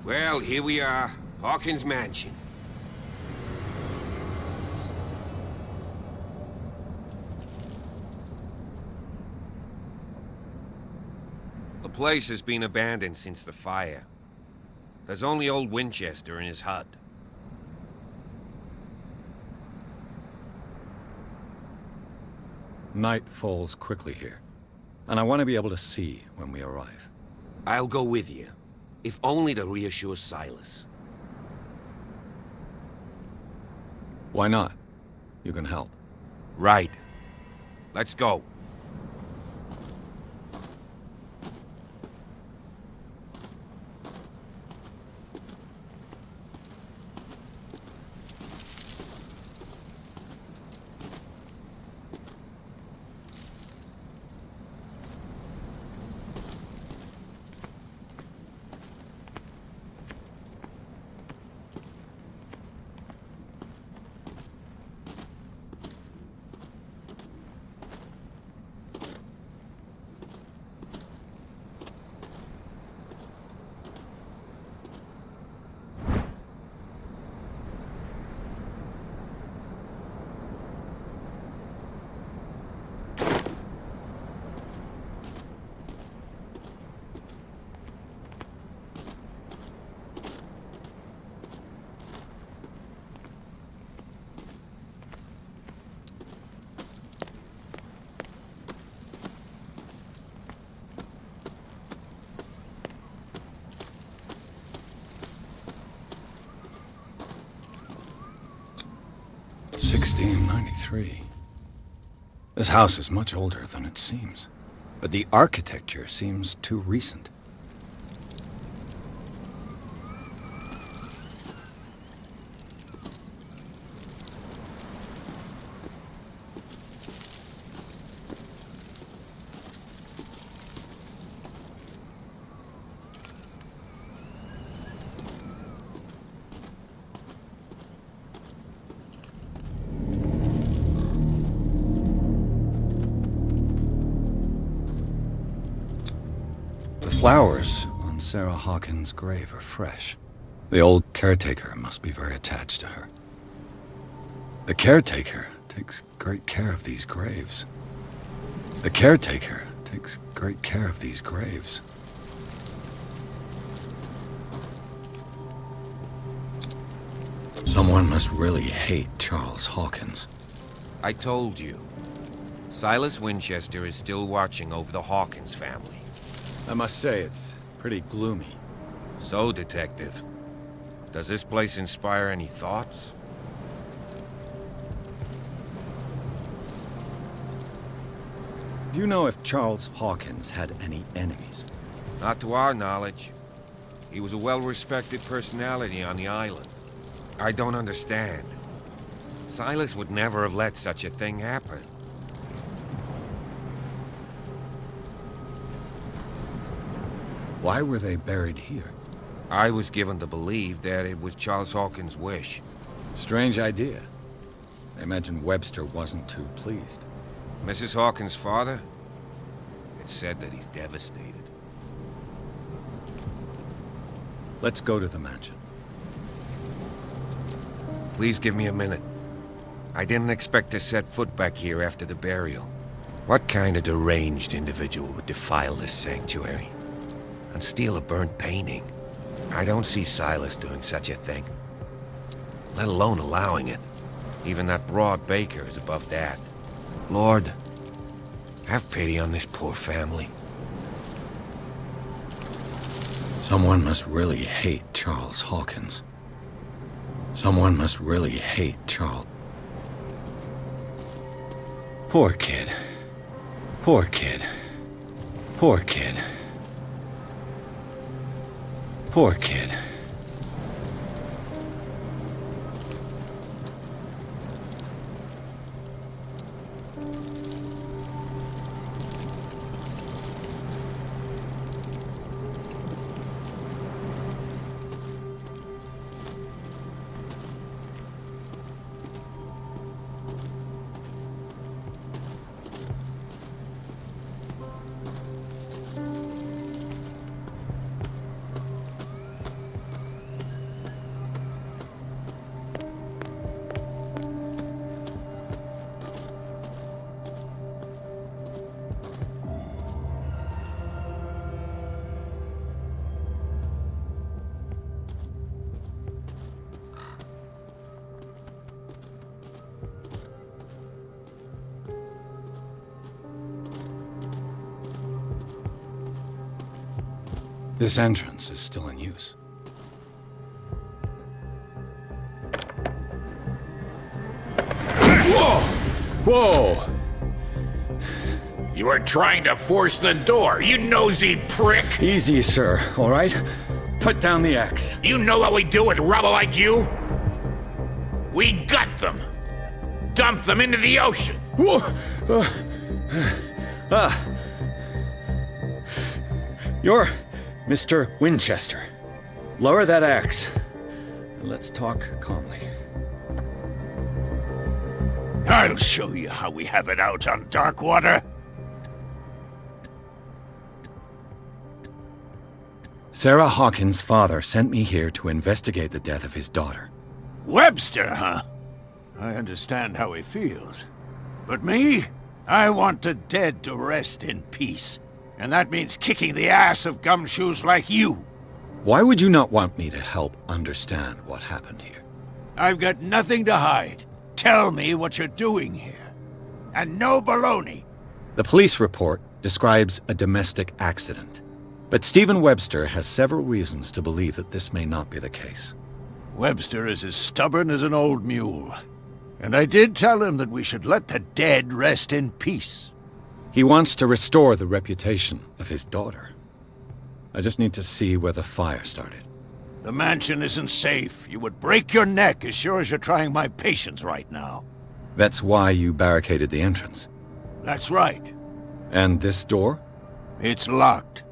Well, here we are. Hawkins Mansion. The place has been abandoned since the fire. There's only old Winchester in his hut. Night falls quickly here, and I want to be able to see when we arrive. I'll go with you, if only to reassure Silas. Why not? You can help. Right. Let's go. (1693). This house is much older than it seems, but the architecture seems too recent. The flowers on Sarah Hawkins' grave are fresh. The old caretaker must be very attached to her. The caretaker takes great care of these graves. The caretaker takes great care of these graves. Someone must really hate Charles Hawkins. I told you. Silas Winchester is still watching over the Hawkins family. I must say, it's pretty gloomy. So, Detective, does this place inspire any thoughts? Do you know if Charles Hawkins had any enemies? Not to our knowledge. He was a well-respected personality on the island. I don't understand. Silas would never have let such a thing happen. Why were they buried here? I was given to believe that it was Charles Hawkins' wish. Strange idea. I imagine Webster wasn't too pleased. Mrs. Hawkins' father? It's said that he's devastated. Let's go to the mansion. Please give me a minute. I didn't expect to set foot back here after the burial. What kind of deranged individual would defile this sanctuary? And steal a burnt painting? I don't see Silas doing such a thing. Let alone allowing it. Even that broad baker is above that. Lord, have pity on this poor family. Someone must really hate Charles Hawkins. Someone must really hate Charles. Poor kid. Poor kid. Poor kid. Poor kid. This entrance is still in use. Whoa! Whoa! You were trying to force the door, you nosy prick! Easy, sir, all right? Put down the axe. You know what we do with rubble like you? We gut them. Dump them into the ocean. Whoa! You're Mr. Winchester. Lower that axe. Let's talk calmly. I'll show you how we have it out on Darkwater. Sarah Hawkins' father sent me here to investigate the death of his daughter. Webster, huh? I understand how he feels. But me? I want the dead to rest in peace. And that means kicking the ass of gumshoes like you. Why would you not want me to help understand what happened here? I've got nothing to hide. Tell me what you're doing here. And no baloney. The police report describes a domestic accident. But Stephen Webster has several reasons to believe that this may not be the case. Webster is as stubborn as an old mule. And I did tell him that we should let the dead rest in peace. He wants to restore the reputation of his daughter. I just need to see where the fire started. The mansion isn't safe. You would break your neck as sure as you're trying my patience right now. That's why you barricaded the entrance. That's right. And this door? It's locked.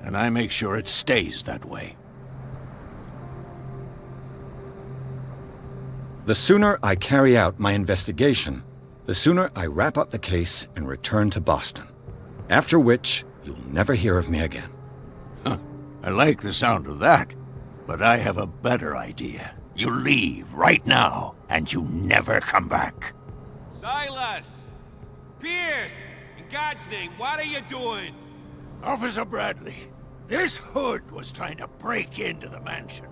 And I make sure it stays that way. The sooner I carry out my investigation, the sooner I wrap up the case and return to Boston. After which, you'll never hear of me again. Huh. I like the sound of that. But I have a better idea. You leave right now, and you never come back. Silas! Pierce! In God's name, what are you doing? Officer Bradley, this hood was trying to break into the mansion.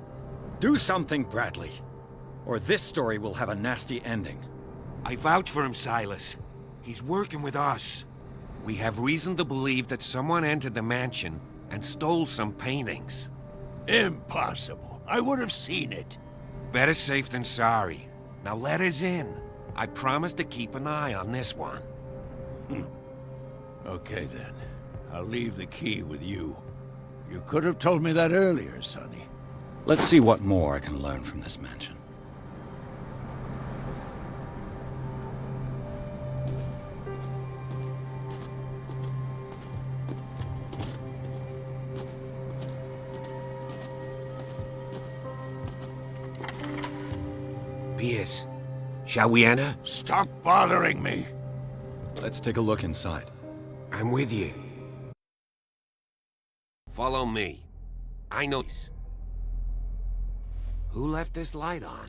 Do something, Bradley, or this story will have a nasty ending. I vouch for him, Silas. He's working with us. We have reason to believe that someone entered the mansion and stole some paintings. Impossible. I would have seen it. Better safe than sorry. Now let us in. I promise to keep an eye on this one. Okay then. I'll leave the key with you. You could have told me that earlier, Sonny. Let's see what more I can learn from this mansion. Pierce, shall we enter? Stop bothering me. Let's take a look inside. I'm with you. Follow me. I know this. Who left this light on?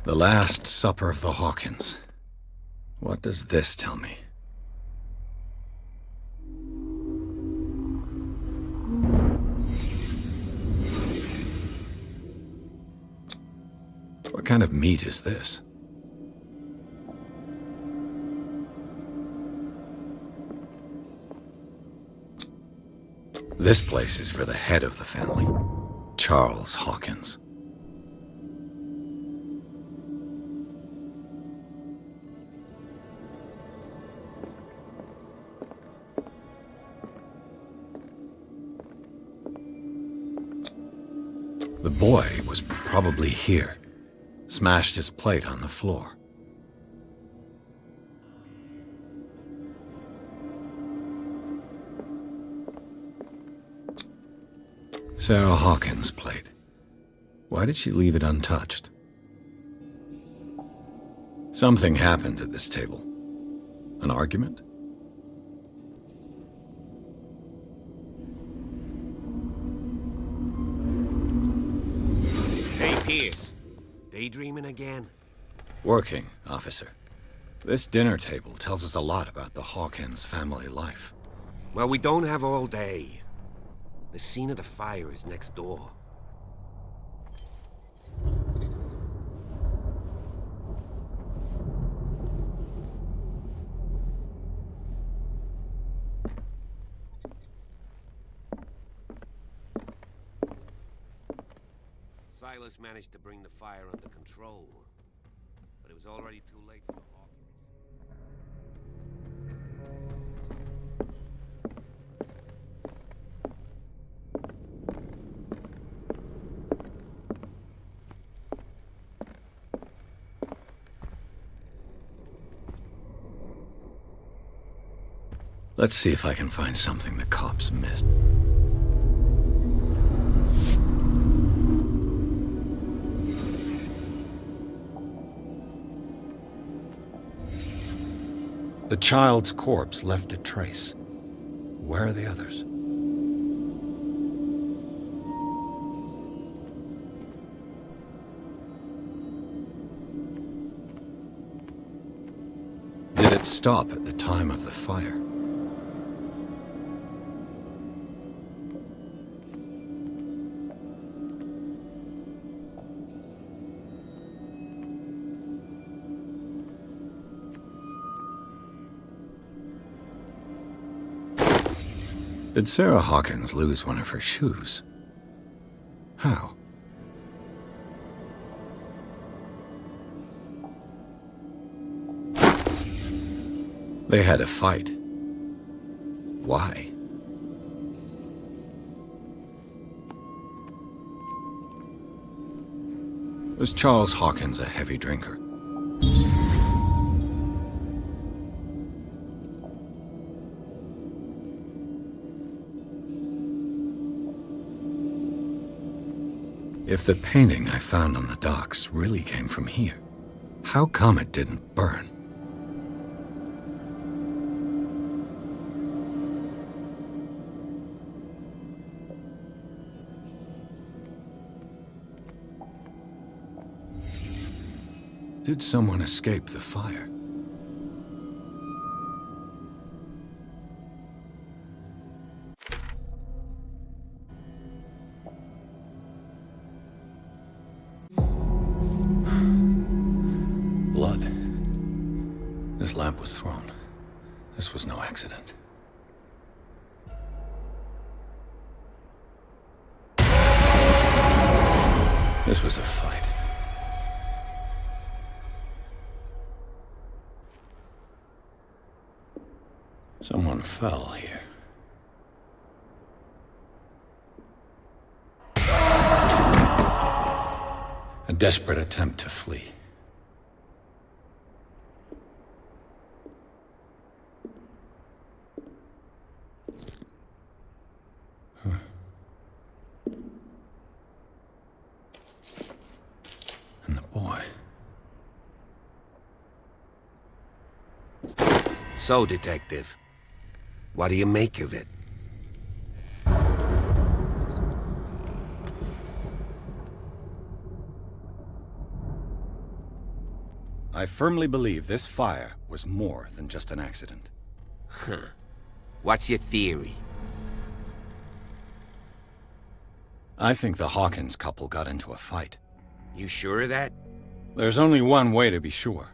The Last Supper of the Hawkins. What does this tell me? What kind of meat is this? This place is for the head of the family, Charles Hawkins. The boy was probably here. Smashed his plate on the floor. Sarah Hawkins' plate. Why did she leave it untouched? Something happened at this table. An argument? Hey, Pierce. Daydreaming again? Working, officer. This dinner table tells us a lot about the Hawkins family life. Well, we don't have all day. The scene of the fire is next door. Silas managed to bring the fire under control, but it was already too late for the Hawkins. Let's see if I can find something the cops missed. The child's corpse left a trace. Where are the others? Did it stop at the time of the fire? Did Sarah Hawkins lose one of her shoes? How? They had a fight. Why? Was Charles Hawkins a heavy drinker? If the painting I found on the docks really came from here, how come it didn't burn? Did someone escape the fire? Blood. This lamp was thrown. This was no accident. This was a fight. Someone fell here. A desperate attempt to flee. And the boy. So, Detective, what do you make of it? I firmly believe this fire was more than just an accident. Huh. What's your theory? I think the Hawkins couple got into a fight. You sure of that? There's only one way to be sure.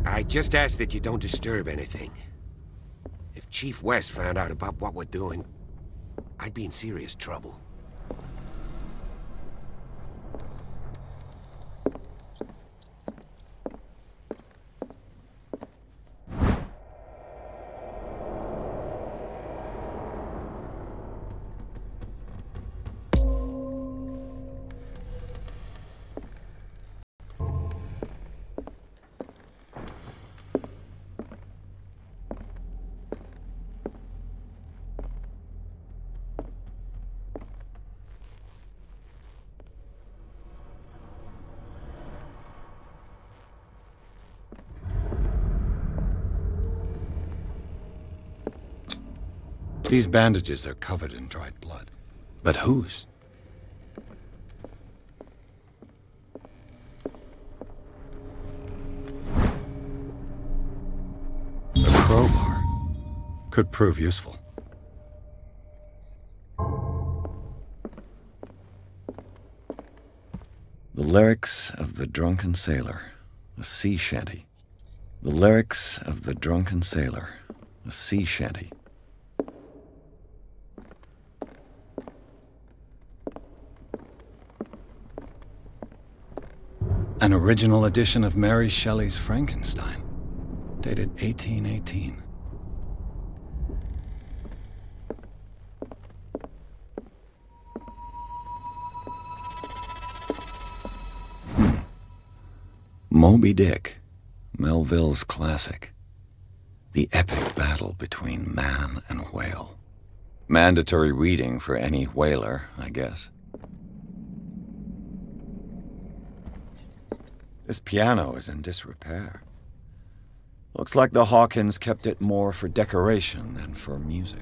I just ask that you don't disturb anything. If Chief West found out about what we're doing, I'd be in serious trouble. These bandages are covered in dried blood. But whose? A crowbar could prove useful. The lyrics of the drunken sailor, a sea shanty. The lyrics of the drunken sailor, a sea shanty. An original edition of Mary Shelley's Frankenstein, dated 1818. Moby Dick, Melville's classic. The epic battle between man and whale. Mandatory reading for any whaler, I guess. This piano is in disrepair. Looks like the Hawkins kept it more for decoration than for music.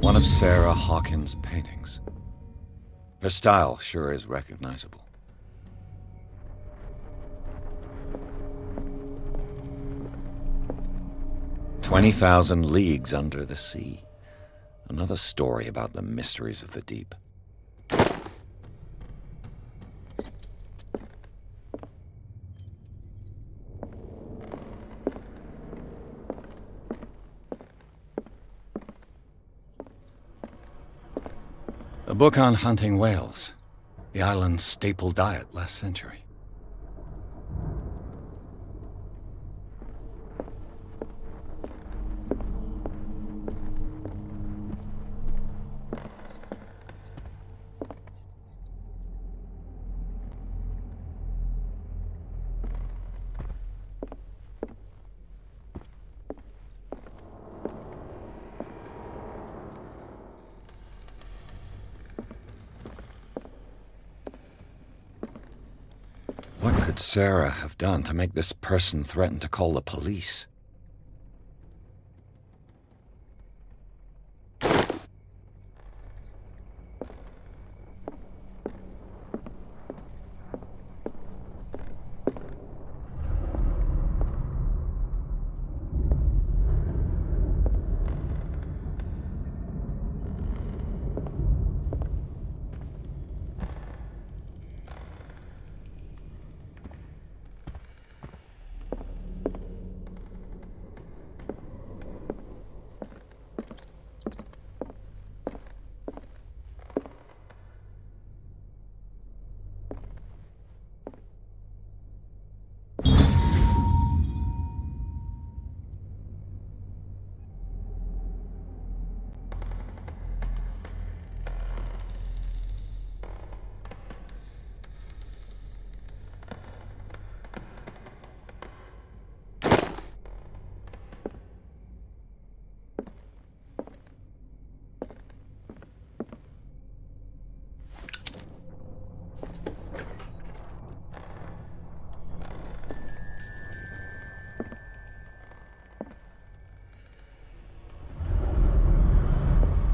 One of Sarah Hawkins' paintings. Her style sure is recognizable. "20,000 Leagues Under the Sea." Another story about the mysteries of the deep. A book on hunting whales, the island's staple diet last century. What could Sarah have done to make this person threaten to call the police?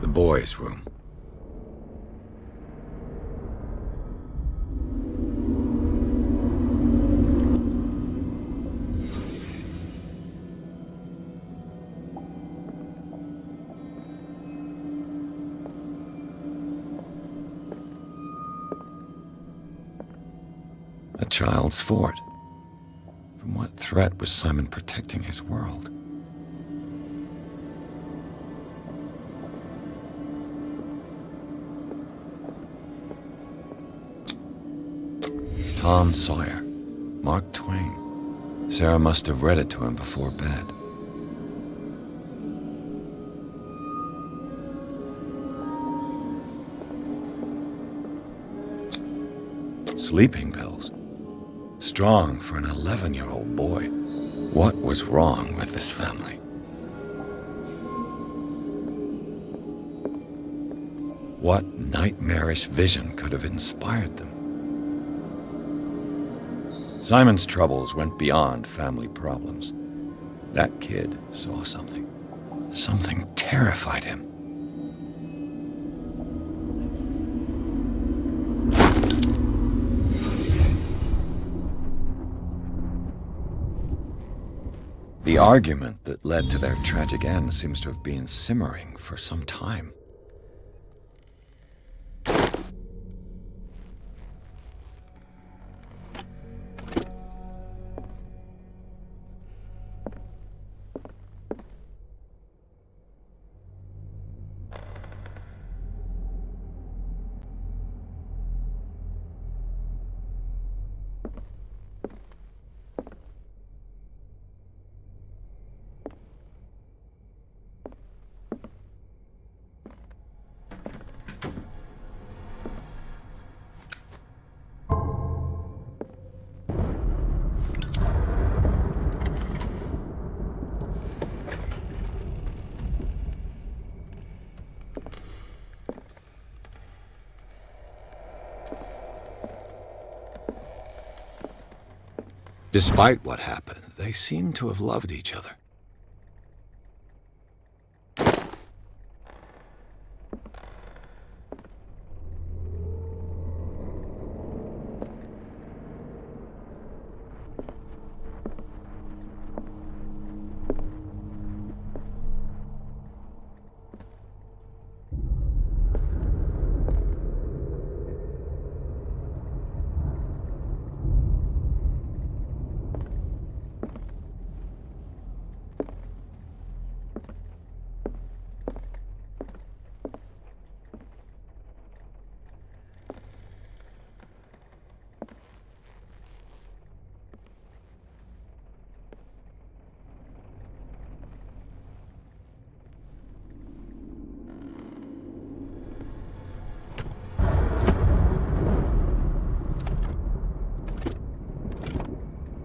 The boys' room. child's fort. From what threat was Simon protecting his world? Tom Sawyer, Mark Twain. Sarah must have read it to him before bed. Sleeping pills. Strong for an 11-year-old boy. What was wrong with this family? What nightmarish vision could have inspired them? Simon's troubles went beyond family problems. That kid saw something. Something terrified him. The argument that led to their tragic end seems to have been simmering for some time. Despite what happened, they seem to have loved each other.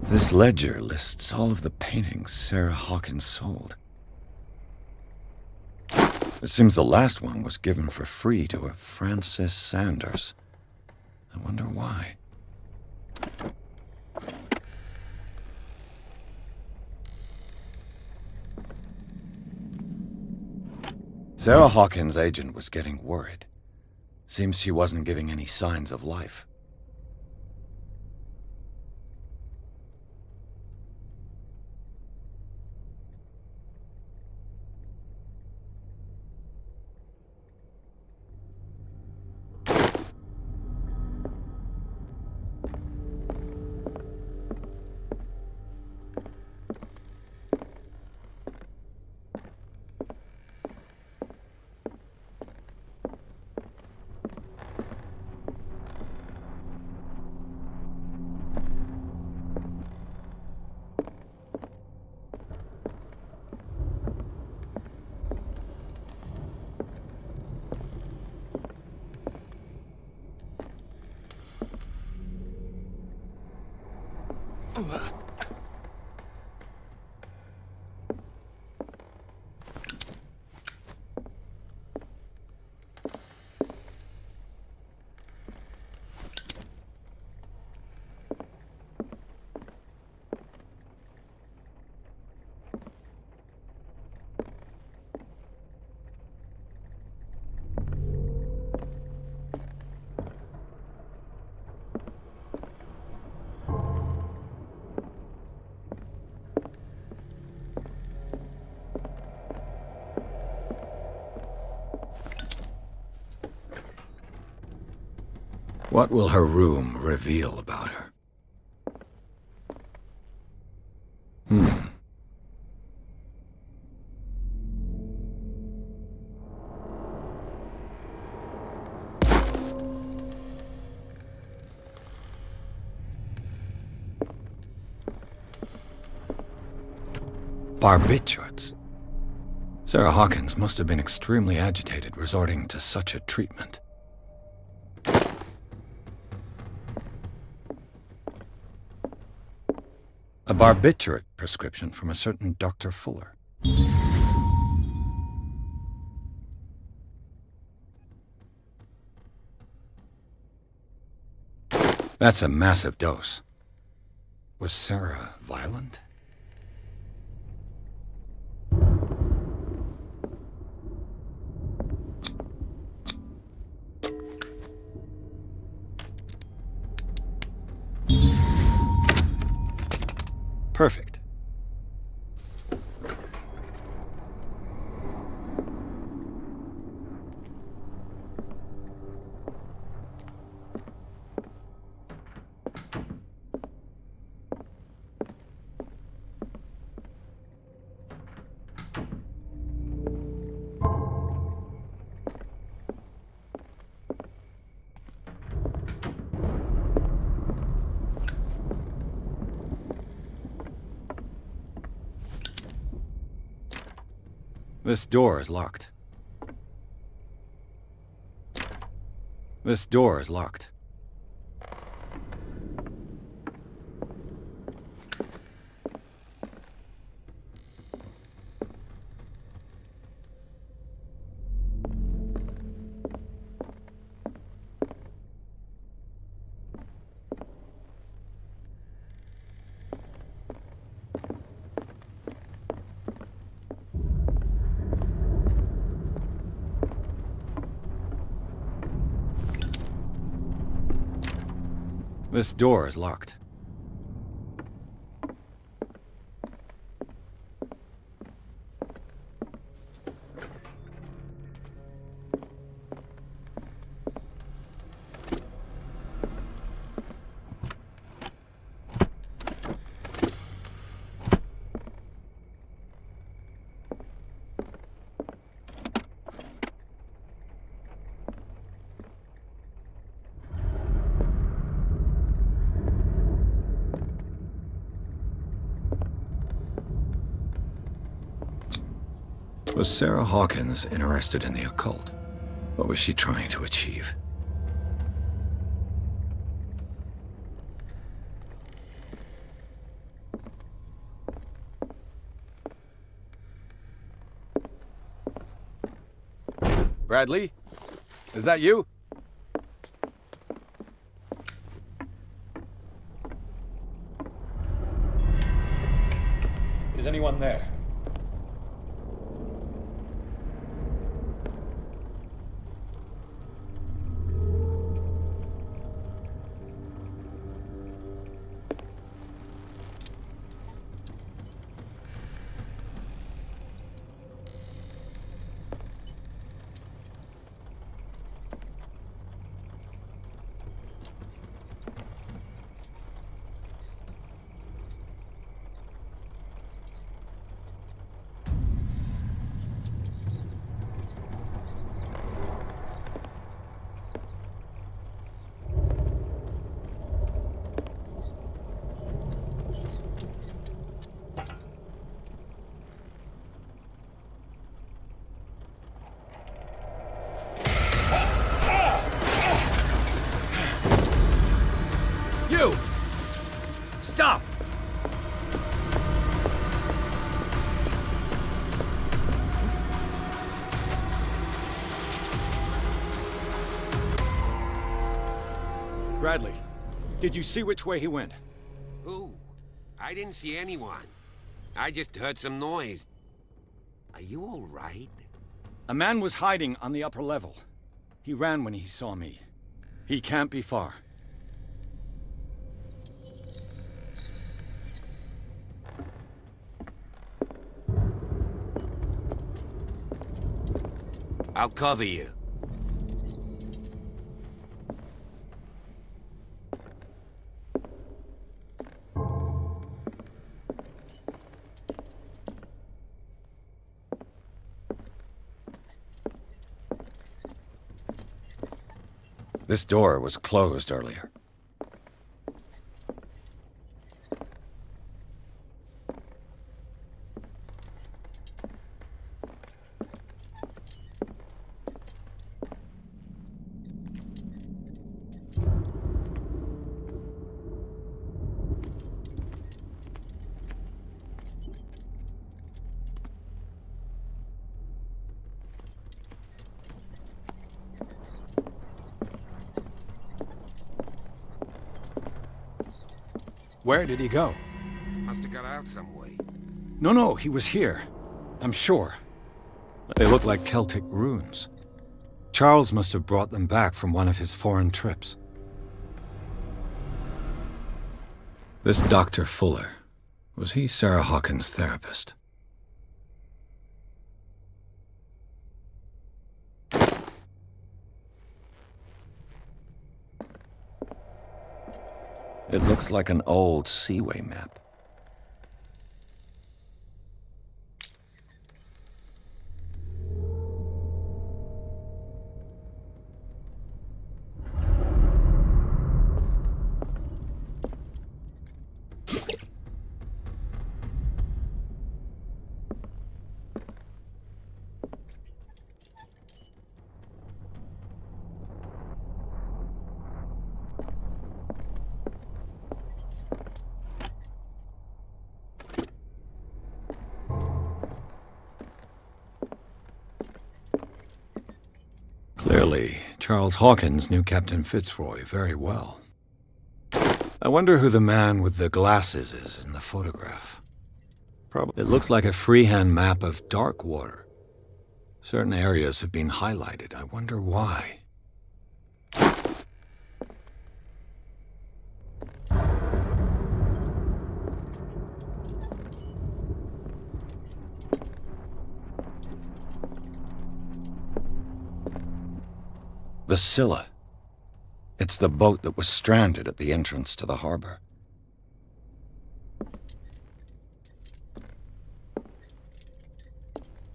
This ledger lists all of the paintings Sarah Hawkins sold. It seems the last one was given for free to a Francis Sanders. I wonder why. Sarah Hawkins' agent was getting worried. Seems she wasn't giving any signs of life. What will her room reveal about her? Barbiturates. Sarah Hawkins must have been extremely agitated resorting to such a treatment. A barbiturate prescription from a certain Dr. Fuller. That's a massive dose. Was Sarah violent? Perfect. This door is locked. This door is locked. This door is locked. Was Sarah Hawkins interested in the occult? What was she trying to achieve? Bradley? Is that you? Is anyone there? You! Stop! Bradley, did you see which way he went? Who? I didn't see anyone. I just heard some noise. Are you all right? A man was hiding on the upper level. He ran when he saw me. He can't be far. I'll cover you. This door was closed earlier. Where did he go? Must have got out some way. No, he was here. I'm sure. They look like Celtic runes. Charles must have brought them back from one of his foreign trips. This Dr. Fuller, was he Sarah Hawkins' therapist? It looks like an old seaway map. Clearly, Charles Hawkins knew Captain Fitzroy very well. I wonder who the man with the glasses is in the photograph. Probably. It looks like a freehand map of dark water. Certain areas have been highlighted. I wonder why. The Scylla. It's the boat that was stranded at the entrance to the harbor.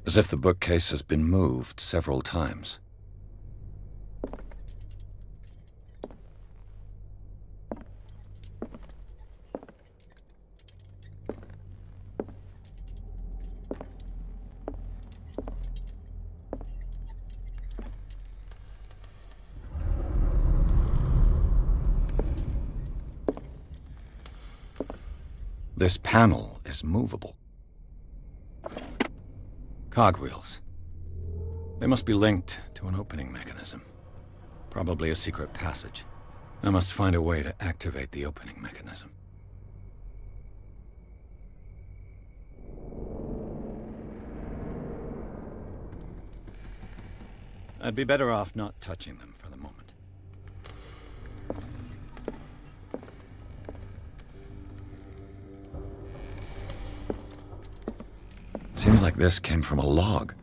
As if the bookcase has been moved several times. This panel is movable. Cogwheels. They must be linked to an opening mechanism. Probably a secret passage. I must find a way to activate the opening mechanism. I'd be better off not touching them for the moment. Seems like this came from a log.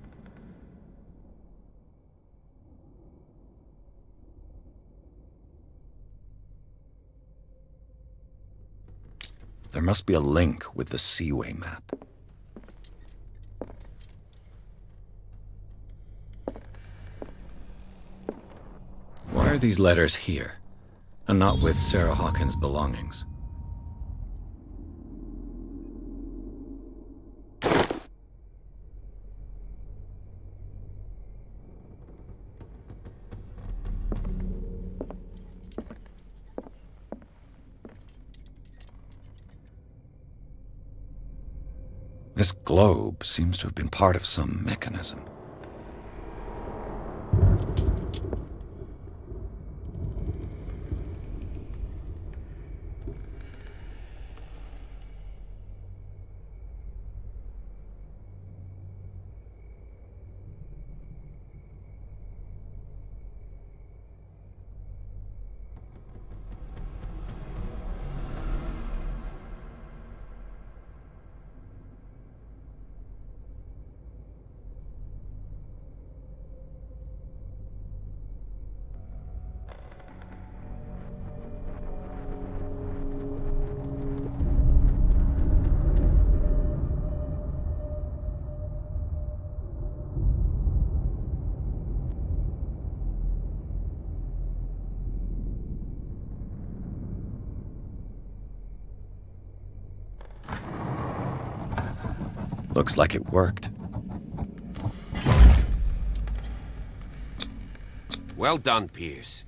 There must be a link with the Seaway map. Why are these letters here, and not with Sarah Hawkins' belongings? This globe seems to have been part of some mechanism. Looks like it worked. Well done, Pierce.